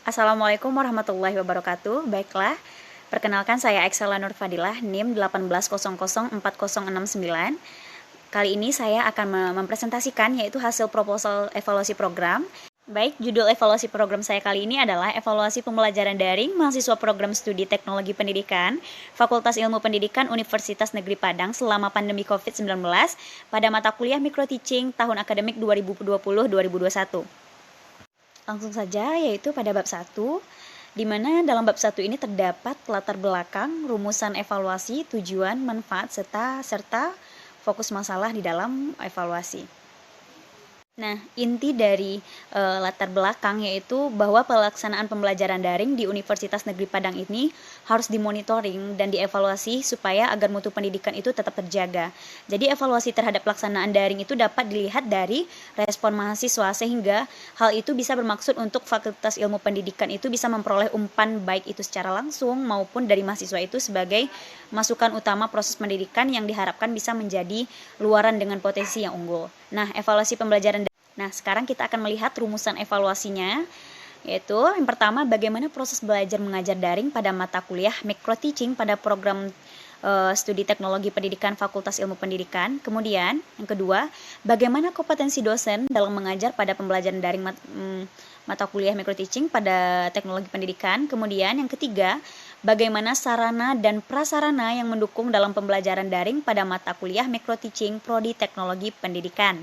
Assalamualaikum warahmatullahi wabarakatuh. Baiklah, perkenalkan saya Excella Nur Fadilah, NIM 18004069. Kali ini saya akan mempresentasikan yaitu hasil proposal evaluasi program. Baik, judul evaluasi program saya kali ini adalah Evaluasi Pembelajaran Daring Mahasiswa Program Studi Teknologi Pendidikan Fakultas Ilmu Pendidikan Universitas Negeri Padang selama pandemi COVID-19 pada mata kuliah Micro Teaching tahun akademik 2020-2021. Langsung saja, yaitu pada bab 1, di mana dalam bab 1 ini terdapat latar belakang, rumusan evaluasi, tujuan, manfaat, serta fokus masalah di dalam evaluasi. Nah, inti dari latar belakang yaitu bahwa pelaksanaan pembelajaran daring di Universitas Negeri Padang ini harus dimonitoring dan dievaluasi supaya agar mutu pendidikan itu tetap terjaga. Jadi evaluasi terhadap pelaksanaan daring itu dapat dilihat dari respon mahasiswa sehingga hal itu bisa bermaksud untuk Fakultas Ilmu Pendidikan itu bisa memperoleh umpan baik itu secara langsung maupun dari mahasiswa itu sebagai masukan utama proses pendidikan yang diharapkan bisa menjadi luaran dengan potensi yang unggul. Nah, evaluasi pembelajaran. Nah, sekarang kita akan melihat rumusan evaluasinya, yaitu yang pertama bagaimana proses belajar mengajar daring pada mata kuliah Micro Teaching pada program studi teknologi pendidikan Fakultas Ilmu Pendidikan. Kemudian, yang kedua, bagaimana kompetensi dosen dalam mengajar pada pembelajaran daring mata kuliah Micro Teaching pada teknologi pendidikan. Kemudian, yang ketiga, bagaimana sarana dan prasarana yang mendukung dalam pembelajaran daring pada mata kuliah Micro Teaching Prodi Teknologi Pendidikan.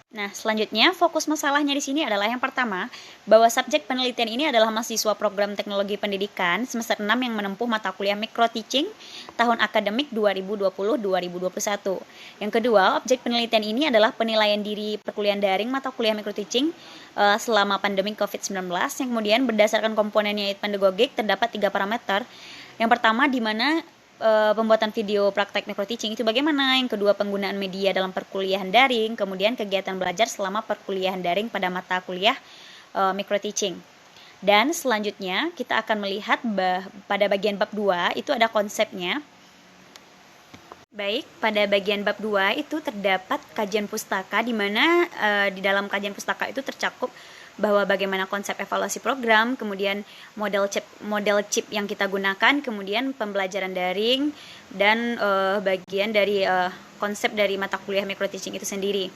Nah, selanjutnya fokus masalahnya di sini adalah yang pertama, bahwa subjek penelitian ini adalah mahasiswa program teknologi pendidikan semester 6 yang menempuh mata kuliah Micro Teaching tahun akademik 2020-2021. Yang kedua, objek penelitian ini adalah penilaian diri perkuliahan daring mata kuliah Micro Teaching selama pandemi COVID-19 yang kemudian berdasarkan komponennya pedagogik terdapat 3 parameter. Yang pertama, di mana pembuatan video praktek Micro Teaching itu bagaimana, yang kedua penggunaan media dalam perkuliahan daring, kemudian kegiatan belajar selama perkuliahan daring pada mata kuliah Micro Teaching. Dan selanjutnya kita akan melihat pada bagian bab 2 itu ada konsepnya. Baik, pada bagian bab 2 itu terdapat kajian pustaka di mana di dalam kajian pustaka itu tercakup bahwa bagaimana konsep evaluasi program, kemudian model chip yang kita gunakan, kemudian pembelajaran daring, dan bagian dari konsep dari mata kuliah Micro Teaching itu sendiri.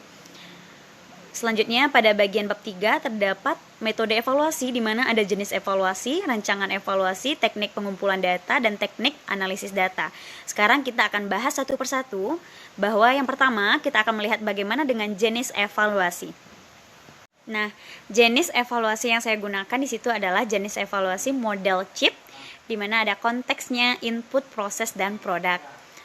Selanjutnya pada bagian bab 3 terdapat metode evaluasi di mana ada jenis evaluasi, rancangan evaluasi, teknik pengumpulan data, dan teknik analisis data. Sekarang kita akan bahas satu persatu bahwa yang pertama kita akan melihat bagaimana dengan jenis evaluasi. Nah, jenis evaluasi yang saya gunakan di situ adalah jenis evaluasi model chip, di mana ada konteksnya, input, proses, dan produk.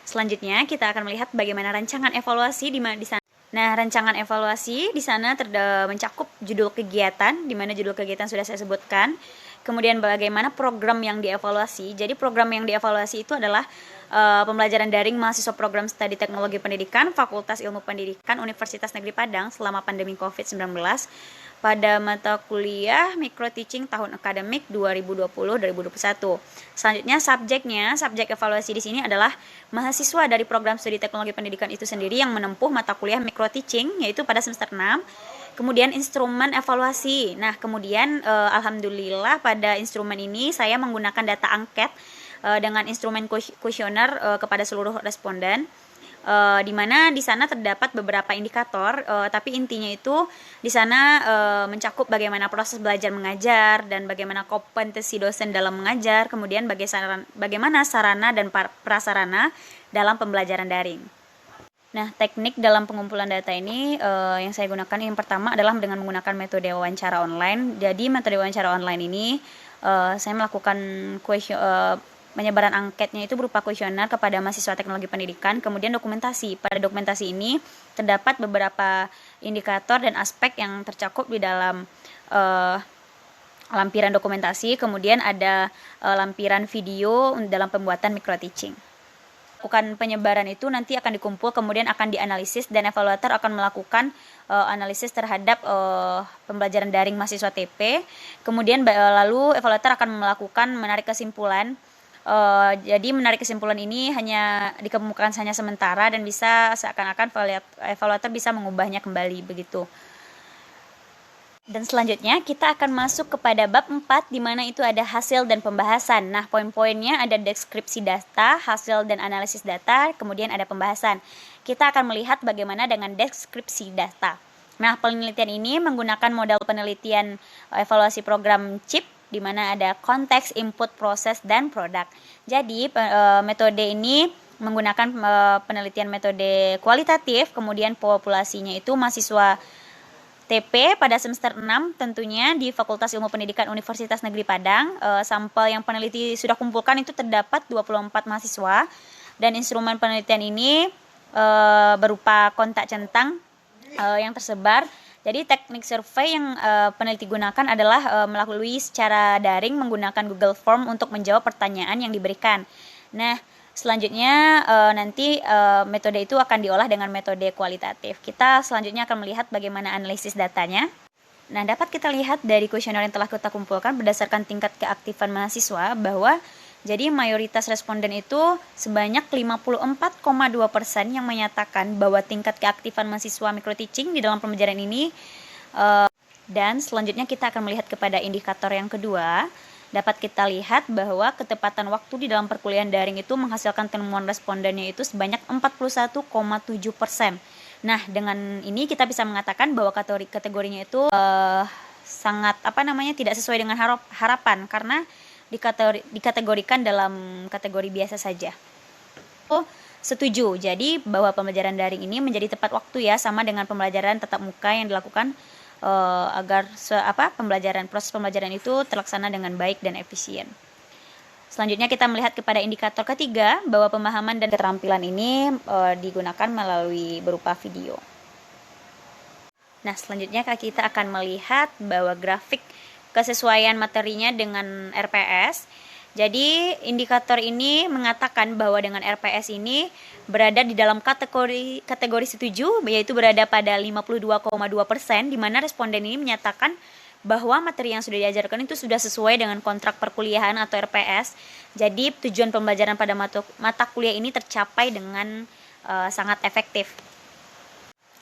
Selanjutnya, kita akan melihat bagaimana rancangan evaluasi di sana. Nah, rancangan evaluasi di sana mencakup judul kegiatan, di mana judul kegiatan sudah saya sebutkan. Kemudian bagaimana program yang dievaluasi. Jadi program yang dievaluasi itu adalah pembelajaran daring mahasiswa program studi teknologi pendidikan Fakultas Ilmu Pendidikan Universitas Negeri Padang selama pandemi COVID-19 pada mata kuliah Micro Teaching tahun akademik 2020-2021. Selanjutnya subjek evaluasi di sini adalah mahasiswa dari program studi teknologi pendidikan itu sendiri yang menempuh mata kuliah Micro Teaching yaitu pada semester 6. Kemudian instrumen evaluasi. Nah, kemudian alhamdulillah pada instrumen ini saya menggunakan data angket dengan instrumen kuesioner kepada seluruh responden, di mana di sana terdapat beberapa indikator, tapi intinya itu di sana mencakup bagaimana proses belajar mengajar dan bagaimana kompetensi dosen dalam mengajar, kemudian bagaimana sarana dan prasarana dalam pembelajaran daring. Nah, teknik dalam pengumpulan data ini yang saya gunakan yang pertama adalah dengan menggunakan metode wawancara online. Jadi metode wawancara online ini saya melakukan penyebaran angketnya itu berupa kuesioner kepada mahasiswa teknologi pendidikan, kemudian dokumentasi. Pada dokumentasi ini terdapat beberapa indikator dan aspek yang tercakup di dalam lampiran dokumentasi, kemudian ada lampiran video dalam pembuatan Micro Teaching. Penyebaran itu nanti akan dikumpul, kemudian akan dianalisis, dan evaluator akan melakukan analisis terhadap pembelajaran daring mahasiswa TP. Kemudian lalu evaluator akan menarik kesimpulan. Jadi menarik kesimpulan ini hanya dikemukakan hanya sementara dan bisa seakan-akan evaluator bisa mengubahnya kembali begitu. Dan selanjutnya kita akan masuk kepada bab 4 di mana itu ada hasil dan pembahasan. Nah, poin-poinnya ada deskripsi data, hasil dan analisis data, kemudian ada pembahasan. Kita akan melihat bagaimana dengan deskripsi data. Nah, penelitian ini menggunakan model penelitian evaluasi program CHIP di mana ada konteks, input, proses, dan produk. Jadi, metode ini menggunakan penelitian metode kualitatif, kemudian populasinya itu mahasiswa TP pada semester 6 tentunya di Fakultas Ilmu Pendidikan Universitas Negeri Padang. Sampel yang peneliti sudah kumpulkan itu terdapat 24 mahasiswa dan instrumen penelitian ini berupa kontak centang yang tersebar. Jadi teknik survei yang peneliti gunakan adalah melalui secara daring menggunakan Google Form untuk menjawab pertanyaan yang diberikan. Nah, selanjutnya nanti metode itu akan diolah dengan metode kualitatif. Kita selanjutnya akan melihat bagaimana analisis datanya. Nah, dapat kita lihat dari kuesioner yang telah kita kumpulkan berdasarkan tingkat keaktifan mahasiswa bahwa jadi mayoritas responden itu sebanyak 54,2% yang menyatakan bahwa tingkat keaktifan mahasiswa microteaching di dalam pembelajaran ini. Dan selanjutnya kita akan melihat kepada indikator yang kedua. Dapat kita lihat bahwa ketepatan waktu di dalam perkuliahan daring itu menghasilkan temuan respondennya itu sebanyak 41,7%. Nah, dengan ini kita bisa mengatakan bahwa kategorinya itu sangat tidak sesuai dengan harapan karena dikategorikan dalam kategori biasa saja. Setuju. Jadi bahwa pembelajaran daring ini menjadi tepat waktu ya, sama dengan pembelajaran tatap muka yang dilakukan agar proses pembelajaran itu terlaksana dengan baik dan efisien. Selanjutnya kita melihat kepada indikator ketiga bahwa pemahaman dan keterampilan ini digunakan melalui berupa video. Nah, selanjutnya kita akan melihat bahwa grafik kesesuaian materinya dengan RPS. Jadi indikator ini mengatakan bahwa dengan RPS ini berada di dalam kategori setuju, yaitu berada pada 52,2%, di mana responden ini menyatakan bahwa materi yang sudah diajarkan itu sudah sesuai dengan kontrak perkuliahan atau RPS. Jadi tujuan pembelajaran pada mata kuliah ini tercapai dengan sangat efektif.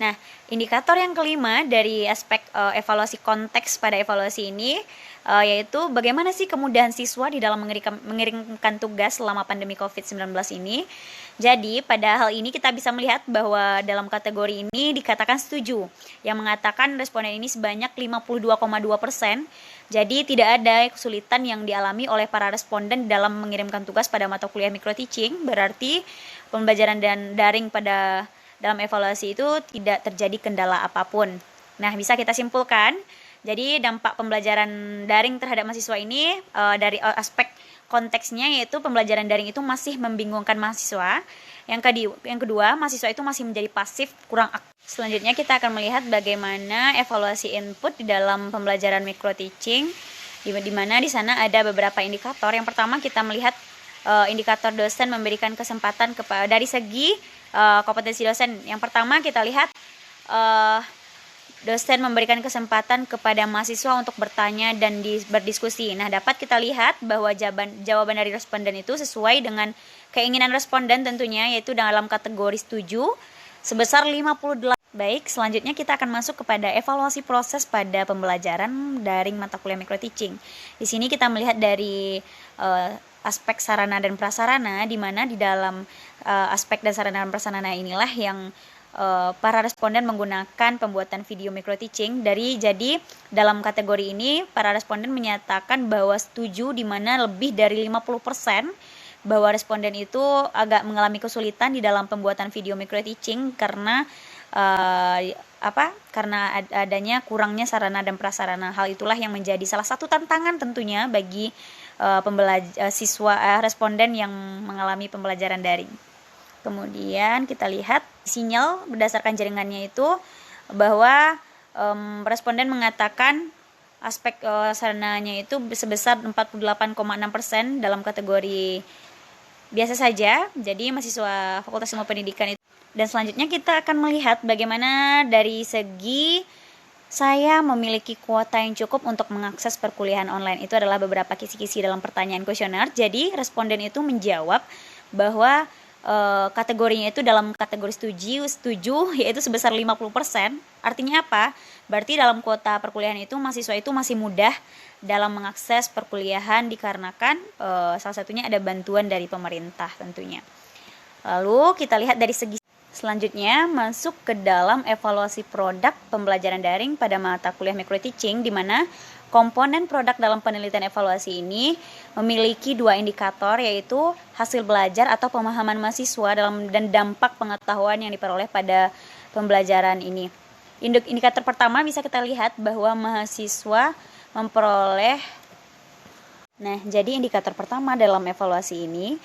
Nah, indikator yang kelima dari aspek evaluasi konteks pada evaluasi ini yaitu bagaimana sih kemudahan siswa di dalam mengirimkan tugas selama pandemi COVID-19 ini. Jadi, pada hal ini kita bisa melihat bahwa dalam kategori ini dikatakan setuju, yang mengatakan responden ini sebanyak 52,2%. Jadi, tidak ada kesulitan yang dialami oleh para responden dalam mengirimkan tugas pada mata kuliah microteaching. Berarti pembelajaran dan daring pada dalam evaluasi itu tidak terjadi kendala apapun. Nah, bisa kita simpulkan, jadi dampak pembelajaran daring terhadap mahasiswa ini dari aspek konteksnya yaitu pembelajaran daring itu masih membingungkan mahasiswa. Yang kedua, mahasiswa itu masih menjadi pasif, kurang aktif. Selanjutnya kita akan melihat bagaimana evaluasi input di dalam pembelajaran microteaching, di mana di sana ada beberapa indikator. Yang pertama kita melihat indikator dosen memberikan kesempatan dari segi kompetensi dosen. Yang pertama kita lihat dosen memberikan kesempatan kepada mahasiswa untuk bertanya dan berdiskusi. Nah, dapat kita lihat bahwa jawaban dari responden itu sesuai dengan keinginan responden tentunya, yaitu dalam kategori setuju sebesar 58. Baik, selanjutnya kita akan masuk kepada evaluasi proses pada pembelajaran daring mata kuliah microteaching. Di sini kita melihat dari aspek sarana dan prasarana, di mana di dalam aspek dan sarana dan prasarana inilah yang para responden menggunakan pembuatan video microteaching. Jadi dalam kategori ini para responden menyatakan bahwa setuju, di mana lebih dari 50% bahwa responden itu agak mengalami kesulitan di dalam pembuatan video microteaching karena karena adanya kurangnya sarana dan prasarana. Hal itulah yang menjadi salah satu tantangan tentunya bagi responden yang mengalami pembelajaran daring. Kemudian kita lihat sinyal berdasarkan jaringannya itu bahwa responden mengatakan aspek sarananya itu sebesar 48,6% dalam kategori biasa saja. Jadi mahasiswa Fakultas Ilmu Pendidikan itu. Dan selanjutnya kita akan melihat bagaimana dari segi saya memiliki kuota yang cukup untuk mengakses perkuliahan online. Itu adalah beberapa kisi-kisi dalam pertanyaan kuesioner. Jadi responden itu menjawab bahwa kategorinya itu dalam kategori setuju yaitu sebesar 50%. Artinya apa? Berarti dalam kuota perkuliahan itu mahasiswa itu masih mudah dalam mengakses perkuliahan dikarenakan salah satunya ada bantuan dari pemerintah tentunya. Lalu kita lihat dari segi selanjutnya masuk ke dalam evaluasi produk pembelajaran daring pada mata kuliah micro teaching, di mana komponen produk dalam penelitian evaluasi ini memiliki dua indikator, yaitu hasil belajar atau pemahaman mahasiswa dan dampak pengetahuan yang diperoleh pada pembelajaran ini. Indikator pertama bisa kita lihat bahwa mahasiswa memperoleh. Nah, jadi indikator pertama dalam evaluasi ini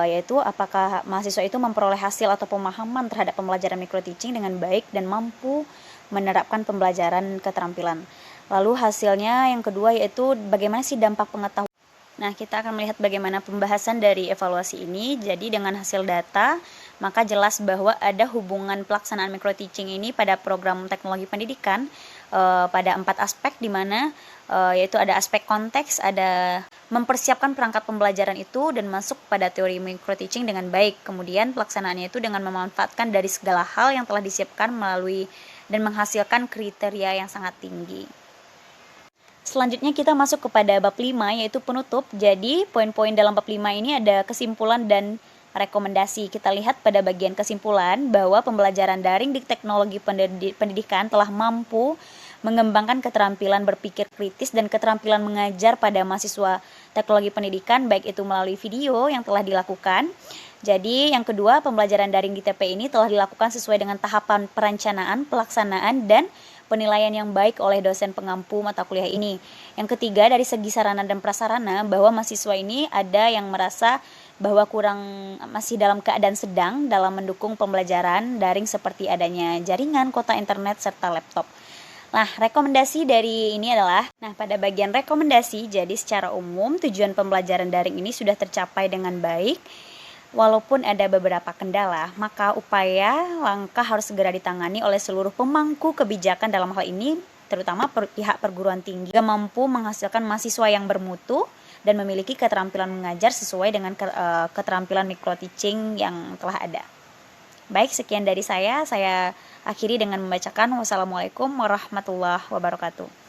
yaitu apakah mahasiswa itu memperoleh hasil atau pemahaman terhadap pembelajaran micro teaching dengan baik dan mampu menerapkan pembelajaran keterampilan. Lalu hasilnya yang kedua yaitu bagaimana sih dampak pengetahuan. Nah, kita akan melihat bagaimana pembahasan dari evaluasi ini. Jadi dengan hasil data, maka jelas bahwa ada hubungan pelaksanaan micro teaching ini pada program teknologi pendidikan pada 4 aspek, di mana yaitu ada aspek konteks, ada mempersiapkan perangkat pembelajaran itu dan masuk pada teori micro teaching dengan baik. Kemudian pelaksanaannya itu dengan memanfaatkan dari segala hal yang telah disiapkan melalui dan menghasilkan kriteria yang sangat tinggi. Selanjutnya kita masuk kepada bab 5 yaitu penutup. Jadi poin-poin dalam bab 5 ini ada kesimpulan dan rekomendasi. Kita lihat pada bagian kesimpulan bahwa pembelajaran daring di teknologi pendidikan telah mampu mengembangkan keterampilan berpikir kritis dan keterampilan mengajar pada mahasiswa teknologi pendidikan, baik itu melalui video yang telah dilakukan. Jadi yang kedua, pembelajaran daring di TP ini telah dilakukan sesuai dengan tahapan perencanaan, pelaksanaan, dan penilaian yang baik oleh dosen pengampu mata kuliah ini. Yang ketiga, dari segi sarana dan prasarana, bahwa mahasiswa ini ada yang merasa bahwa masih dalam keadaan sedang dalam mendukung pembelajaran daring seperti adanya jaringan, kuota internet, serta laptop. Nah, rekomendasi dari ini adalah, pada bagian rekomendasi, jadi secara umum tujuan pembelajaran daring ini sudah tercapai dengan baik. Walaupun ada beberapa kendala, maka upaya langkah harus segera ditangani oleh seluruh pemangku kebijakan dalam hal ini, terutama pihak perguruan tinggi, yang mampu menghasilkan mahasiswa yang bermutu dan memiliki keterampilan mengajar sesuai dengan keterampilan micro teaching yang telah ada. Baik, sekian dari saya akhiri dengan membacakan wassalamualaikum warahmatullahi wabarakatuh.